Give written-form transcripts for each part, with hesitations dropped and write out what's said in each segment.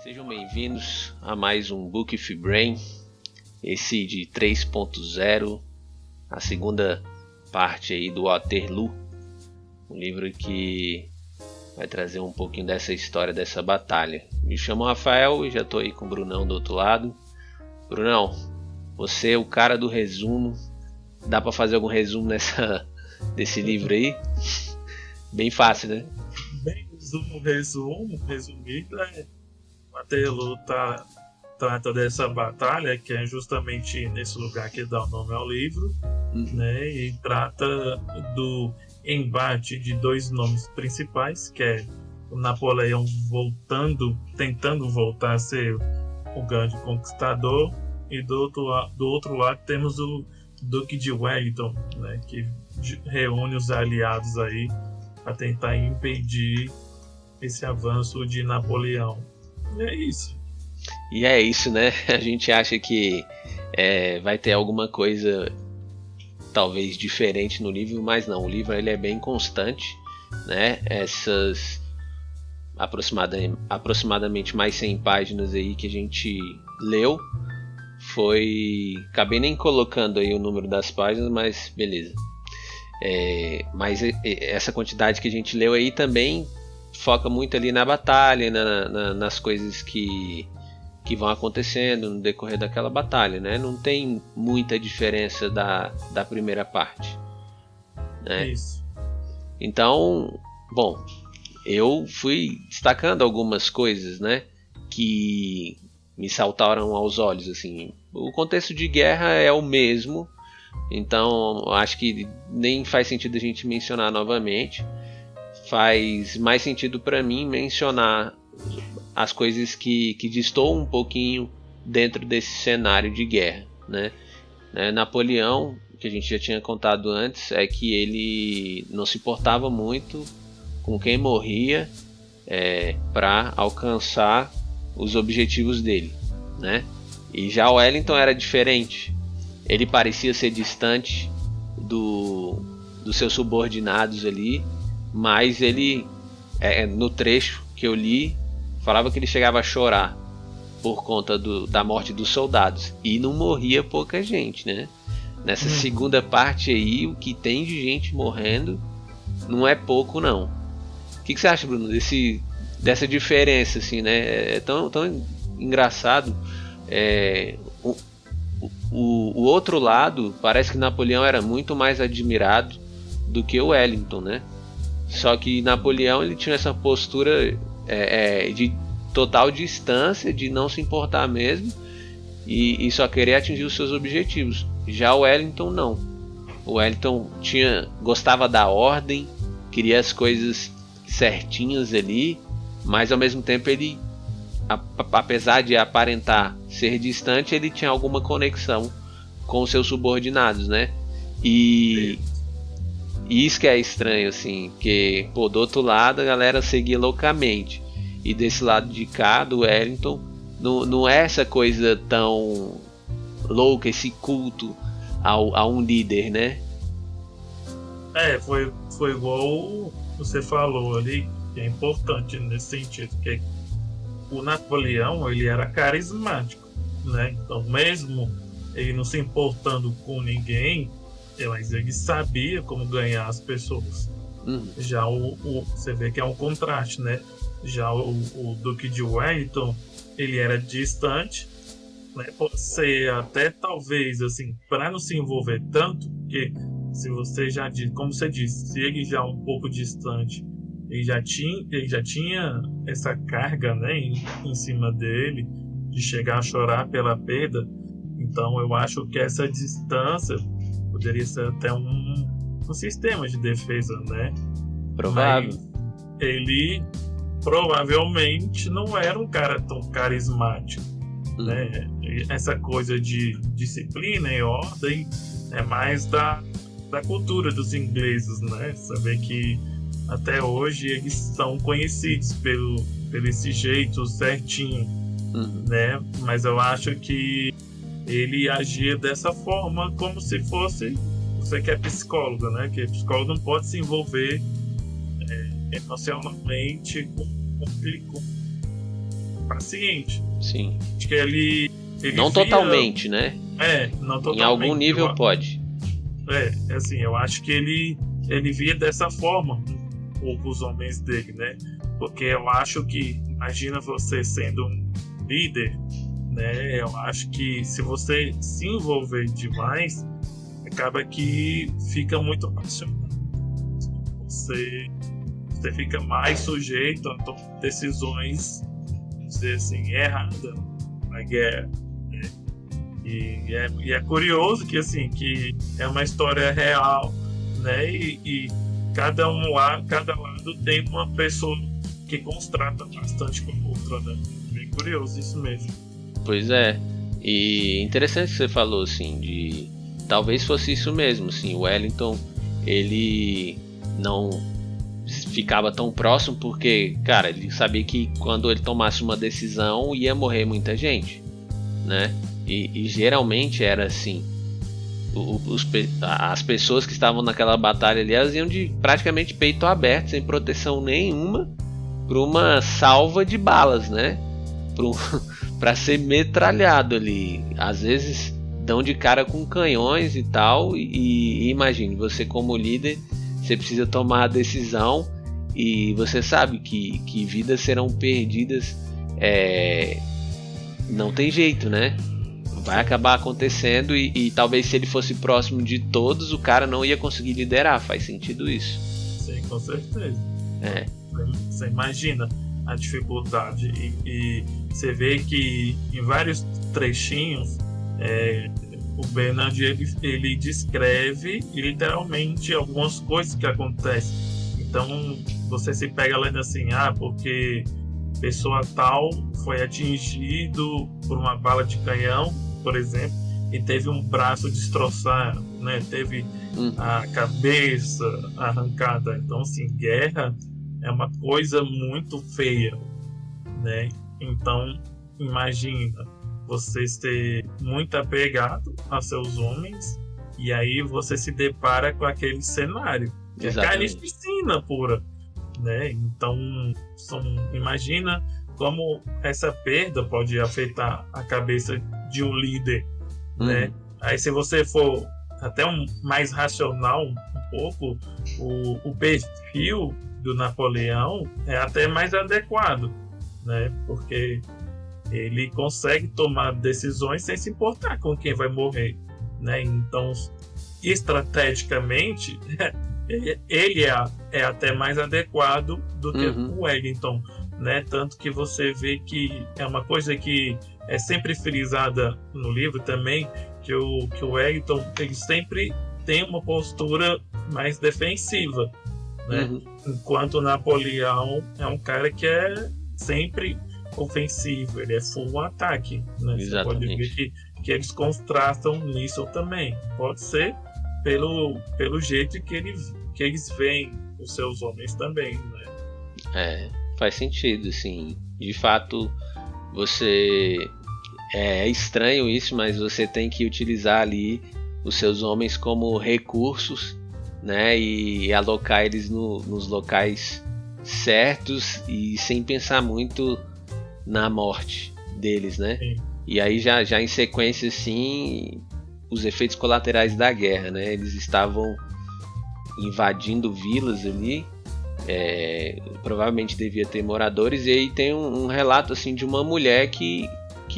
Sejam bem-vindos a mais um Book of Brain, esse de 3.0, a segunda parte aí do Waterloo, um livro que vai trazer um pouquinho dessa história, dessa batalha. Me chamo Rafael e já estou aí com o Brunão do outro lado. Brunão, você é o cara do resumo, dá para fazer algum resumo desse livro aí? Bem fácil, né? Bem, resumido, Waterloo trata dessa batalha, que é justamente nesse lugar que dá o nome ao livro, né? E trata do embate de dois nomes principais, que é o Napoleão tentando voltar a ser o grande conquistador, e do outro lado temos o Duque de Wellington, né? Que reúne os aliados aí para tentar impedir esse avanço de Napoleão. E é isso. E é isso, né? A gente acha que vai ter alguma coisa talvez diferente no livro, mas não. O livro ele é bem constante, né? Essas aproximadamente mais 100 páginas aí que a gente leu, acabei nem colocando aí o número das páginas, mas beleza. Mas essa quantidade que a gente leu aí também foca muito ali na batalha, nas coisas que vão acontecendo no decorrer daquela batalha, né? Não tem muita diferença da primeira parte, né? Isso. Então, bom, eu fui destacando algumas coisas, né, que me saltaram aos olhos, assim. O contexto de guerra é o mesmo, então acho que nem faz sentido a gente mencionar novamente. Faz mais sentido para mim mencionar as coisas que destoam um pouquinho dentro desse cenário de guerra, né? Napoleão, que a gente já tinha contado antes, é que ele não se importava muito com quem morria para alcançar os objetivos dele, né? E já o Wellington era diferente. Ele parecia ser distante dos seus subordinados ali, mas ele, no trecho que eu li, falava que ele chegava a chorar por conta da morte dos soldados. E não morria pouca gente, né? Nessa segunda parte aí, o que tem de gente morrendo não é pouco, não. O que você acha, Bruno, dessa diferença, assim, né? É tão engraçado. O outro lado, parece que Napoleão era muito mais admirado do que o Wellington, né? Só que Napoleão ele tinha essa postura de total distância, de não se importar mesmo e só querer atingir os seus objetivos. Já o Wellington não. O Wellington gostava da ordem, queria as coisas certinhas ali, mas ao mesmo tempo ele, apesar de aparentar ser distante, ele tinha alguma conexão com os seus subordinados, né? E isso que é estranho, assim, porque do outro lado a galera seguia loucamente, e desse lado de cá, do Wellington, não é essa coisa tão louca, esse culto a um líder, né? Foi igual você falou ali, que é importante nesse sentido, que o Napoleão ele era carismático, né? Então mesmo ele não se importando com ninguém, mas ele sabia como ganhar as pessoas. Já você vê que é um contraste, né? Já o Duque de Wellington, ele era distante, né? Pode ser até talvez assim, para não se envolver tanto, porque se você já diz, como você disse, se ele já é um pouco distante, ele já tinha essa carga, né, em cima dele, de chegar a chorar pela perda. Então eu acho que essa distância poderia ser até um sistema de defesa, né? Provável. Mas ele provavelmente não era um cara tão carismático, né? Essa coisa de disciplina e ordem é mais da cultura dos ingleses, né? Saber que até hoje eles são conhecidos pelo esse jeito certinho, né? Mas eu acho que ele agia dessa forma como se fosse, você que é psicólogo, né? Que psicólogo não pode se envolver emocionalmente com paciente. Sim. Acho que ele não via... totalmente, né? Não totalmente. Em algum nível pode. Assim, eu acho que ele via dessa forma os homens dele, né? Porque eu acho que, imagina você sendo um líder, né? Eu acho que se você se envolver demais, acaba que fica muito apaixonado. Você fica mais sujeito a tomar decisões, vamos dizer assim, erradas na guerra. Né? E é curioso que, assim, que é uma história real, né? E cada lado tem uma pessoa que contrasta bastante com a outra, né? Bem curioso isso mesmo. Pois é. E interessante que você falou, assim, de... Talvez fosse isso mesmo, assim, o Wellington, ele não ficava tão próximo porque, cara, ele sabia que quando ele tomasse uma decisão ia morrer muita gente, né? E geralmente era assim. As pessoas que estavam naquela batalha ali, elas iam de praticamente peito aberto, sem proteção nenhuma, para uma salva de balas, né? Para ser metralhado ali. Às vezes dão de cara com canhões e tal. E imagine, você como líder, você precisa tomar a decisão e você sabe que vidas serão perdidas. Não tem jeito, né? Vai acabar acontecendo e talvez se ele fosse próximo de todos, o cara não ia conseguir liderar. Faz sentido isso? Sim, com certeza. Você imagina a dificuldade e você vê que em vários trechinhos o Bernard ele descreve literalmente algumas coisas que acontecem. Então você se pega lendo assim, porque pessoa tal foi atingido por uma bala de canhão, por exemplo, e teve um braço destroçado, né? Teve a cabeça arrancada. Então, assim, guerra é uma coisa muito feia, né? Então, imagina você ser muito apegado a seus homens e aí você se depara com aquele cenário, que é carnificina pura, né? Então, imagina como essa perda pode afetar a cabeça de um líder, né? Aí, se você for até mais racional um pouco, o perfil do Napoleão é até mais adequado, né? Porque ele consegue tomar decisões sem se importar com quem vai morrer, né? Então, estrategicamente, ele é até mais adequado do que o Wellington, né? Tanto que você vê que é uma coisa que é sempre frisada no livro também, que o Wellington ele sempre tem uma postura mais defensiva, né? Enquanto o Napoleão é um cara que é sempre ofensivo, ele é full ataque, né? Você pode ver que eles contrastam nisso também. Pode ser pelo jeito que eles veem os seus homens também, né? Faz sentido, sim. De fato, é estranho isso, mas você tem que utilizar ali os seus homens como recursos, né? E alocar eles nos locais certos e sem pensar muito na morte deles, né? Sim. E aí já em sequência, assim, os efeitos colaterais da guerra, né? Eles estavam invadindo vilas ali. Provavelmente devia ter moradores. E aí tem um relato assim de uma mulher que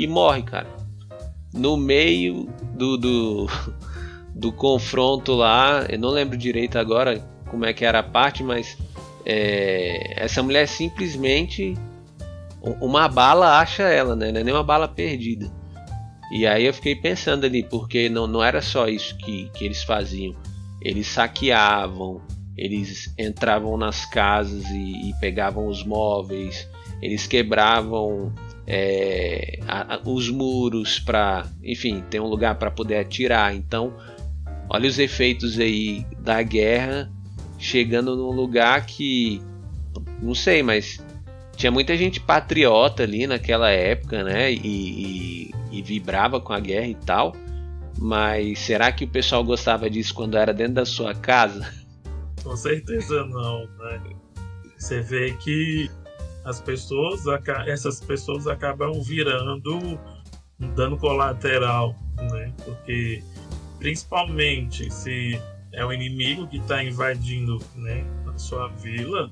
morre, cara, no meio do confronto lá. Eu não lembro direito agora como é que era a parte, mas essa mulher simplesmente uma bala acha ela, né? Não é nem uma bala perdida. E aí eu fiquei pensando ali, porque não era só isso que eles faziam. Eles saqueavam, eles entravam nas casas e pegavam os móveis, eles quebravam os muros para, enfim, ter um lugar para poder atirar. Então, olha os efeitos aí da guerra chegando num lugar que, não sei, mas tinha muita gente patriota ali naquela época, né? E vibrava com a guerra e tal. Mas será que o pessoal gostava disso quando era dentro da sua casa? Com certeza não, né? Você vê que essas pessoas acabam virando um dano colateral, né? Porque principalmente se é o inimigo que está invadindo, né, a sua vila,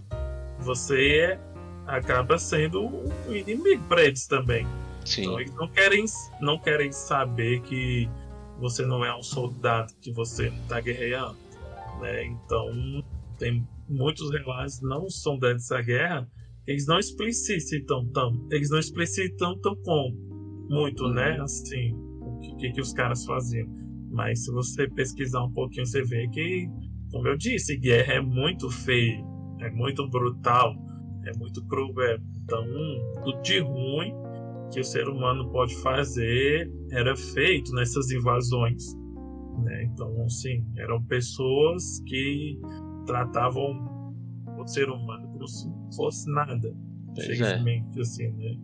você acaba sendo um inimigo para eles também. Sim. Então eles não querem saber que você não é um soldado, que você não está guerreando, né? Então tem muitos relatos não são dessa guerra, eles não explicitam tão muito, né? Assim, o que os caras faziam. Mas se você pesquisar um pouquinho, você vê que, como eu disse, guerra é muito feio, é muito brutal, é muito cruel. Então, tudo de ruim que o ser humano pode fazer era feito nessas invasões, né? Então, assim, eram pessoas que tratavam o ser humano como se não fosse nada. Felizmente, assim, né?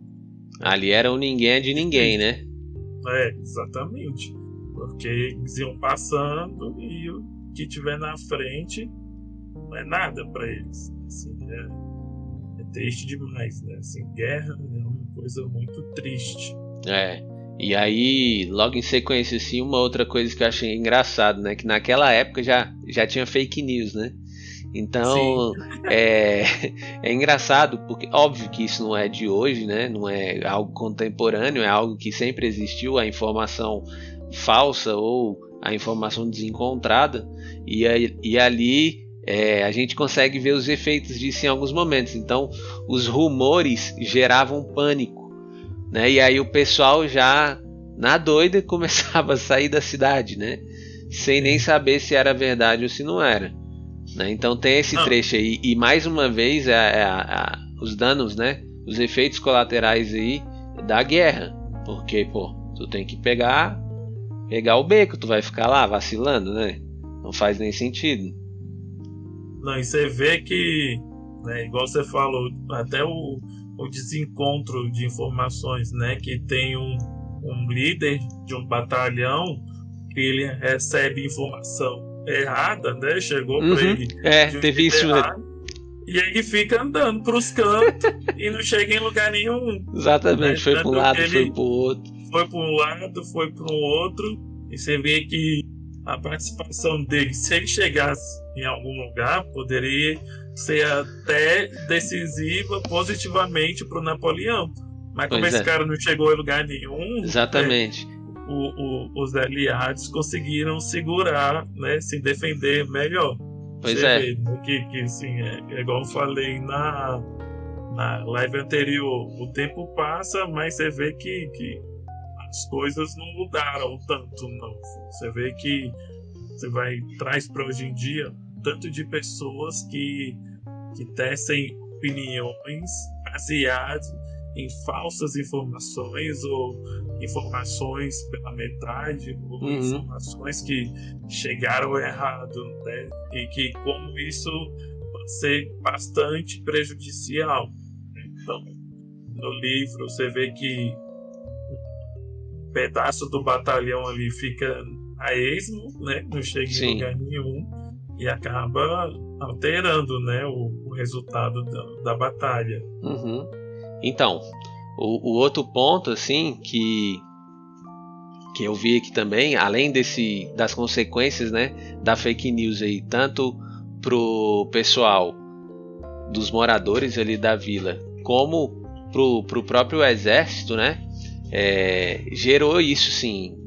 Ali era um ninguém é de ninguém, né? Exatamente. Porque eles iam passando e o que tiver na frente não é nada para eles. Assim, é triste demais, né? Assim, guerra é uma coisa muito triste. E aí, logo em sequência, assim, uma outra coisa que eu achei engraçado, né? Que naquela época já tinha fake news, né? Então, é engraçado, porque óbvio que isso não é de hoje, né? Não é algo contemporâneo, é algo que sempre existiu, a informação falsa ou a informação desencontrada, e ali a gente consegue ver os efeitos disso em alguns momentos. Então, os rumores geravam pânico, né? E aí o pessoal já, na doida, começava a sair da cidade, né? Sem nem saber se era verdade ou se não era. Né? Então tem esse trecho aí, e mais uma vez os danos, né? Os efeitos colaterais aí da guerra, porque tu tem que pegar o beco, tu vai ficar lá vacilando, né? Não faz nem sentido. Não, e você vê que, né, igual você falou, até o desencontro de informações, né? Que tem um líder de um batalhão que ele recebe informação errada, né? Chegou para ele. Teve isso mesmo. E aí fica andando pros cantos e não chega em lugar nenhum. Exatamente, né? Foi para um lado, foi pro outro. Foi para um lado, foi para o outro. E você vê que a participação dele, se ele chegasse em algum lugar, poderia ser até decisiva positivamente para o Napoleão. Mas como esse cara não chegou em lugar nenhum, exatamente. Os aliados conseguiram segurar, né, se defender melhor. Pois você vê, né, que assim, é igual eu falei na live anterior, o tempo passa, mas você vê que as coisas não mudaram tanto, não. Você vê que você traz para hoje em dia tanto de pessoas que tecem opiniões baseadas em falsas informações ou informações pela metade ou informações que chegaram errado, né? E que como isso pode ser bastante prejudicial. Então, no livro você vê que um pedaço do batalhão ali fica a esmo, né? Não chega em lugar nenhum e acaba alterando, né, o resultado da batalha. Então, o outro ponto assim que eu vi aqui também, além das consequências, né, da fake news aí, tanto pro pessoal dos moradores ali da vila, como pro próprio exército, né, gerou isso sim,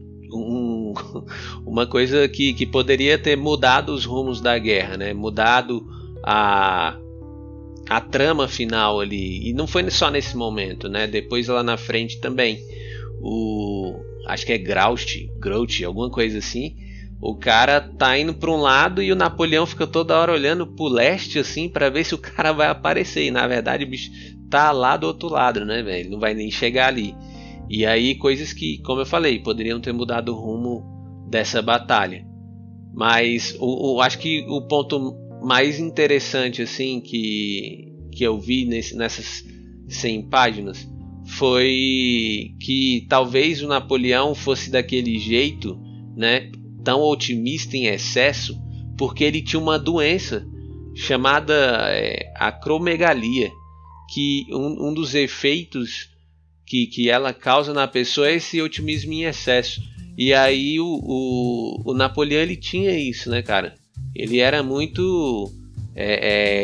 uma coisa que poderia ter mudado os rumos da guerra, né, mudado a trama final ali, e não foi só nesse momento, né? Depois lá na frente também, acho que é Grouch, alguma coisa assim, o cara tá indo para um lado e o Napoleão fica toda hora olhando pro leste assim para ver se o cara vai aparecer, e na verdade o bicho tá lá do outro lado, né, velho? Não vai nem chegar ali. E aí coisas que, como eu falei, poderiam ter mudado o rumo dessa batalha. Mas acho que o ponto mais interessante assim que eu vi nessas 100 páginas foi que talvez o Napoleão fosse daquele jeito, né, tão otimista em excesso, porque ele tinha uma doença chamada acromegalia, que um dos efeitos que ela causa na pessoa é esse otimismo em excesso. E aí o Napoleão, ele tinha isso, né, cara? Ele era muito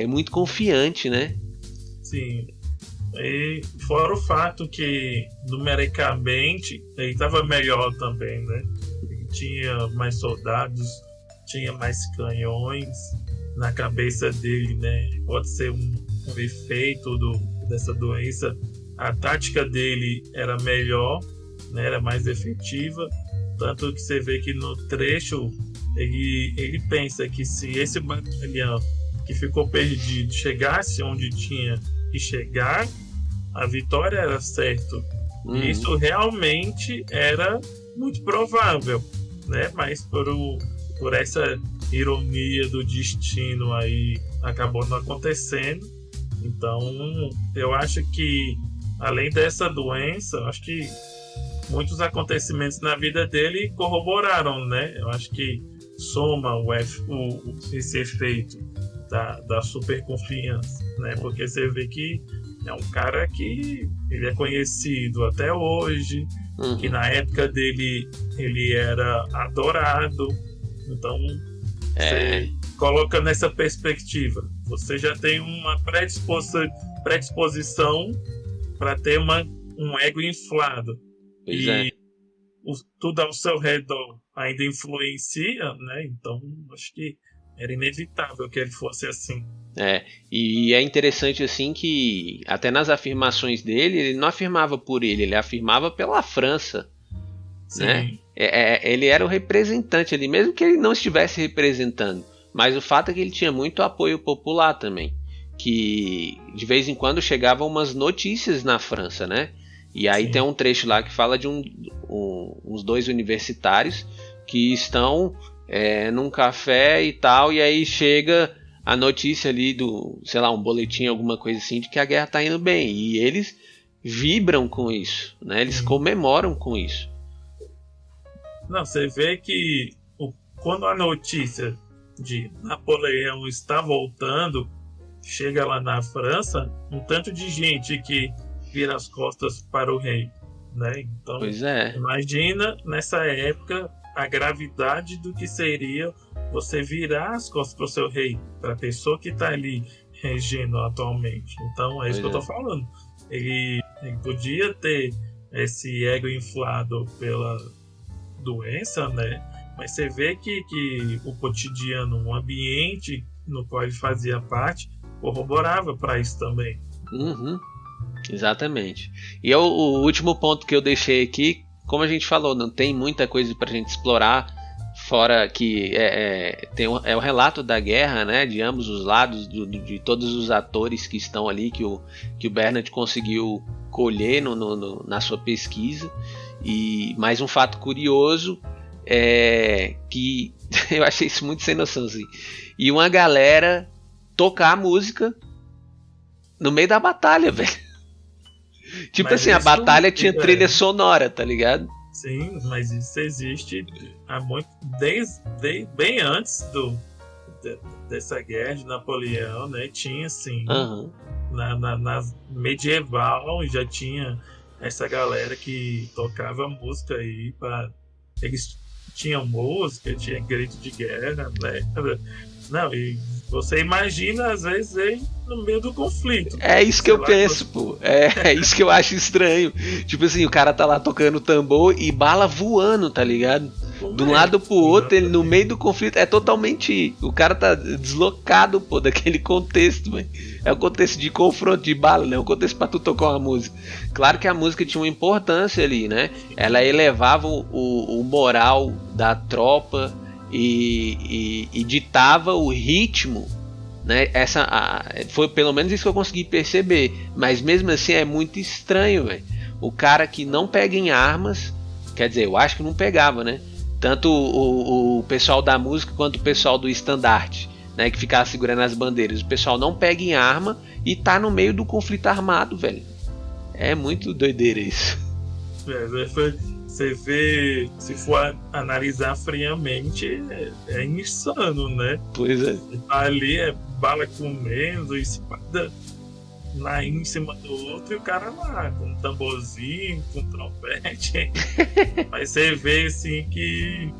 muito confiante, né? Sim. E fora o fato que numericamente ele estava melhor também, né? Ele tinha mais soldados, tinha mais canhões na cabeça dele, né? Pode ser um efeito dessa doença. A tática dele era melhor, né? Era mais efetiva, tanto que você vê que no trecho ele pensa que se esse batalhão que ficou perdido chegasse onde tinha que chegar, a vitória era certa. E isso realmente era muito provável, né? Mas por essa ironia do destino aí acabou não acontecendo. Então eu acho que além dessa doença, eu acho que muitos acontecimentos na vida dele corroboraram, né? Eu acho que soma esse efeito da superconfiança, né? Porque você vê que é um cara que ele é conhecido até hoje, que na época dele ele era adorado. Então, você coloca nessa perspectiva, você já tem uma predisposição para ter um ego inflado. Pois tudo ao seu redor ainda influencia, né? Então, acho que era inevitável que ele fosse assim. E é interessante assim que até nas afirmações dele, ele não afirmava por ele afirmava pela França. Sim. Né? Ele era o representante ali, mesmo que ele não estivesse representando. Mas o fato é que ele tinha muito apoio popular também. Que de vez em quando chegavam umas notícias na França, né? E aí tem um trecho lá que fala de uns dois universitários que estão num café e tal, e aí chega a notícia ali sei lá, um boletim, alguma coisa assim, de que a guerra tá indo bem. E eles vibram com isso, né? Eles comemoram com isso. Não, você vê que quando a notícia de Napoleão está voltando, chega lá na França, um tanto de gente que vira as costas para o rei, né? Então, imagina nessa época a gravidade do que seria você virar as costas para o seu rei, para a pessoa que está ali regendo atualmente. Então, é isso que eu tô falando. Ele podia ter esse ego inflado pela doença, né? Mas você vê que o cotidiano, o ambiente no qual ele fazia parte, corroborava para isso também. Exatamente. E o último ponto que eu deixei aqui, como a gente falou, não tem muita coisa pra gente explorar, fora que é o relato da guerra, né, de ambos os lados, de todos os atores que estão ali, que o Bernard conseguiu colher na sua pesquisa. E mais um fato curioso é que eu achei isso muito sem noção, assim. E uma galera tocar a música no meio da batalha, velho. Tipo mas assim, a batalha tinha trilha sonora, tá ligado? Sim, mas isso existe há muito, desde bem antes dessa guerra de Napoleão, né? Tinha assim, na medieval já tinha essa galera que tocava música aí eles tinham música, tinha grito de guerra, né? Não, e você imagina, às vezes, ele no meio do conflito. É isso que eu penso, pô. É isso que eu acho estranho. Tipo assim, o cara tá lá tocando tambor e bala voando, tá ligado? De um lado pro outro, ele no meio do conflito. É totalmente... O cara tá deslocado, pô, daquele contexto, velho. É o contexto de confronto de bala, né? É o contexto pra tu tocar uma música. Claro que a música tinha uma importância ali, né? Ela elevava o moral da tropa e ditava o ritmo, né? Foi pelo menos isso que eu consegui perceber. Mas mesmo assim é muito estranho, velho. O cara que não pega em armas, quer dizer, eu acho que não pegava, né? Tanto o pessoal da música quanto o pessoal do estandarte, né, que ficava segurando as bandeiras. O pessoal não pega em arma e tá no meio do conflito armado, velho. É muito doideira isso. Você vê, se for analisar friamente, é insano, né? Pois é. Ali é bala comendo, espada lá em cima do outro e o cara lá, com um tamborzinho, com um trompete. Mas você vê assim que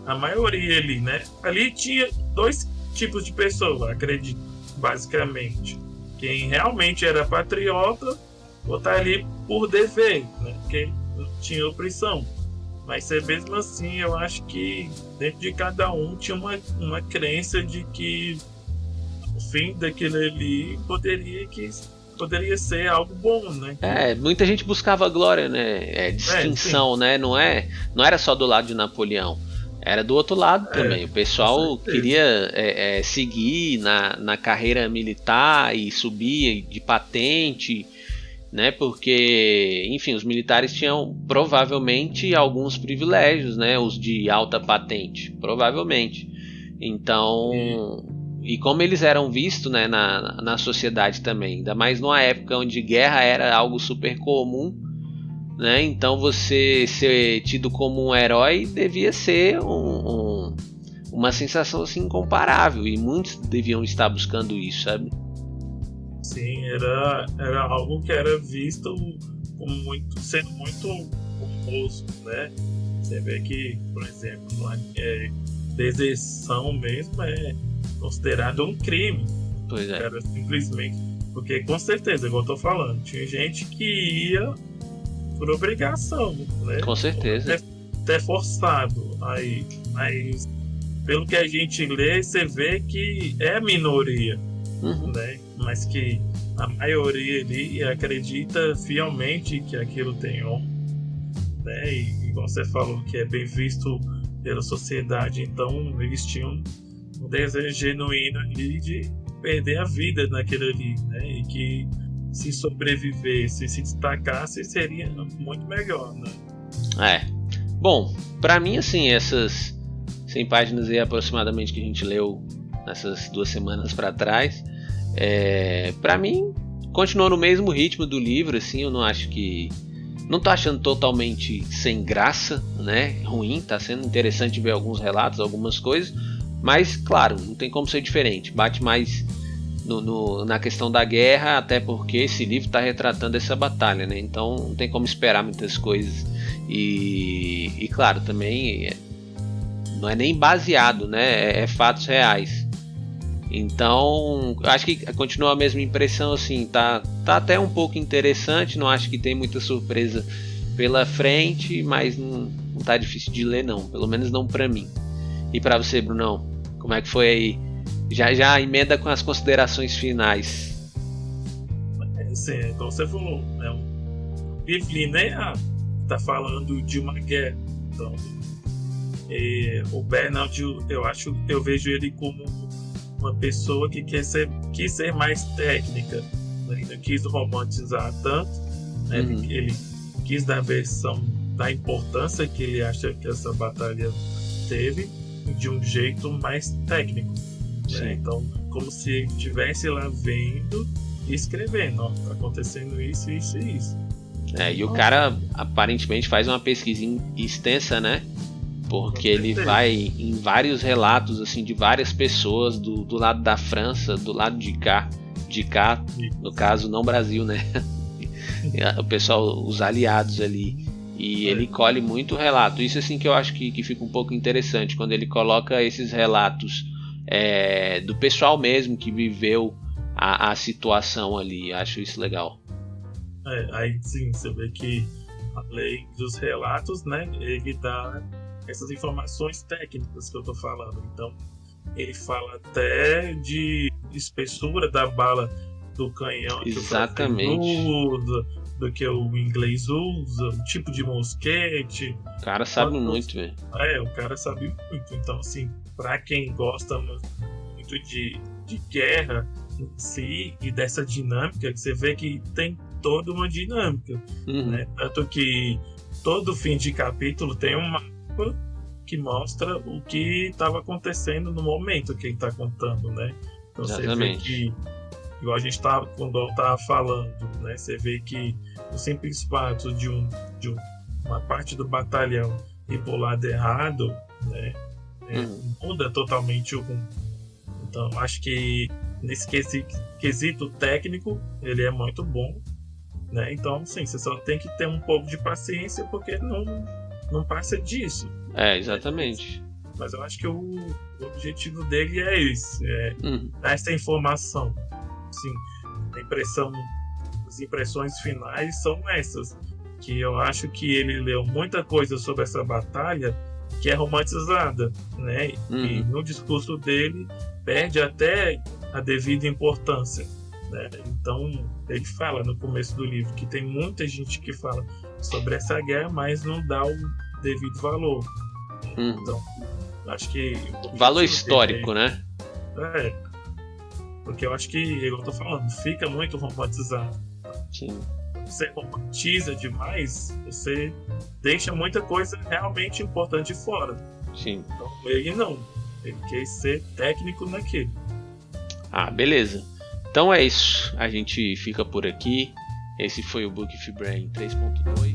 a maioria ali, né? Ali tinha dois tipos de pessoa, acredito, basicamente. Quem realmente era patriota ou tá ali por dever, né? Quem não tinha opressão. Mas mesmo assim, eu acho que dentro de cada um tinha uma crença de que o fim daquilo ali poderia ser algo bom, né? Muita gente buscava glória, né? Distinção, né? Não era só do lado de Napoleão. Era do outro lado também. O pessoal queria seguir na carreira militar e subir de patente, né? Porque, enfim, os militares tinham provavelmente alguns privilégios, né? Os de alta patente, provavelmente. Então, e como eles eram vistos, né, na sociedade também, ainda mais numa época onde guerra era algo super comum, né? Então você ser tido como um herói devia ser uma sensação assim incomparável, e muitos deviam estar buscando isso, sabe? Sim, era algo que era visto como sendo muito famoso, né? Você vê que, por exemplo, deserção mesmo é considerado um crime. Pois é. Era simplesmente porque, com certeza, igual eu tô falando, tinha gente que ia por obrigação, né? Com certeza. Até forçado aí, mas pelo que a gente lê, você vê que é a minoria, né? Mas que a maioria ali acredita fielmente que aquilo tem honra, né? E igual você falou, que é bem visto pela sociedade, então eles tinham um desejo genuíno ali de perder a vida naquilo ali, né? E que se sobrevivesse, se destacasse, seria muito melhor, né? Bom, pra mim, assim, essas 100 páginas aí aproximadamente que a gente leu nessas 2 semanas pra trás, pra mim, continuou no mesmo ritmo do livro, assim, eu não acho que... Não tô achando totalmente sem graça, né? Ruim, tá sendo interessante ver alguns relatos, algumas coisas, mas, claro, não tem como ser diferente. Bate mais na questão da guerra, até porque esse livro está retratando essa batalha, né? Então não tem como esperar muitas coisas. E claro, também não é nem baseado, né? É fatos reais. Então acho que continua a mesma impressão, assim, tá até um pouco interessante. Não acho que tem muita surpresa pela frente, mas não tá difícil de ler, não, pelo menos não pra mim. E pra você, Brunão, como é que foi aí? Já emenda com as considerações finais. Sim, então você falou, né? O livro linear tá falando de uma guerra. Então, o Bernard, eu vejo ele como uma pessoa que quis ser mais técnica, né? Não quis romantizar tanto, né? Ele quis dar a versão da importância que ele acha que essa batalha teve de um jeito mais técnico. Né? Então, como se ele estivesse lá vendo e escrevendo, ó, tá acontecendo isso, isso e isso. E o cara aparentemente faz uma pesquisa extensa, né? Porque ele vai em vários relatos, assim, de várias pessoas do lado da França, do lado de cá, no caso não Brasil, né? O pessoal, os aliados ali. E ele colhe muito relato. Isso, assim, que eu acho que fica um pouco interessante quando ele coloca esses relatos do pessoal mesmo que viveu a situação ali. Acho isso legal. Aí sim, você vê que além dos relatos, né, ele dá essas informações técnicas que eu tô falando. Então ele fala até de espessura da bala do canhão. Exatamente. Do que o inglês usa, o tipo de mosquete. O cara sabe muito, velho. O cara sabe muito. Então, assim, pra quem gosta muito de guerra em si e dessa dinâmica, que você vê que tem toda uma dinâmica. Né? Tanto que todo fim de capítulo tem um mapa que mostra o que estava acontecendo no momento que ele está contando, né? Então Exatamente. Você vê que, igual a gente quando eu estava falando, né? Você vê que o simples fato de uma parte do batalhão ir pro lado errado, né? Muda totalmente o rumo. Então acho que nesse quesito técnico, ele é muito bom, né? Então, sim, você só tem que ter um pouco de paciência, porque não passa disso. Exatamente. Mas eu acho que o objetivo dele é esse, dar essa informação. Sim, as impressões finais são essas, que eu acho que ele leu muita coisa sobre essa batalha que é romantizada, né? E no discurso dele perde até a devida importância, né? Então ele fala no começo do livro que tem muita gente que fala sobre essa guerra, mas não dá o devido valor. Então acho que valor histórico, né? Porque eu acho que, igual eu tô falando, fica muito romantizado. Sim. Você romantiza demais, você deixa muita coisa realmente importante fora. Sim. Então ele não. Ele quer ser técnico naquilo. Beleza. Então é isso. A gente fica por aqui. Esse foi o Book of Brain 3.2.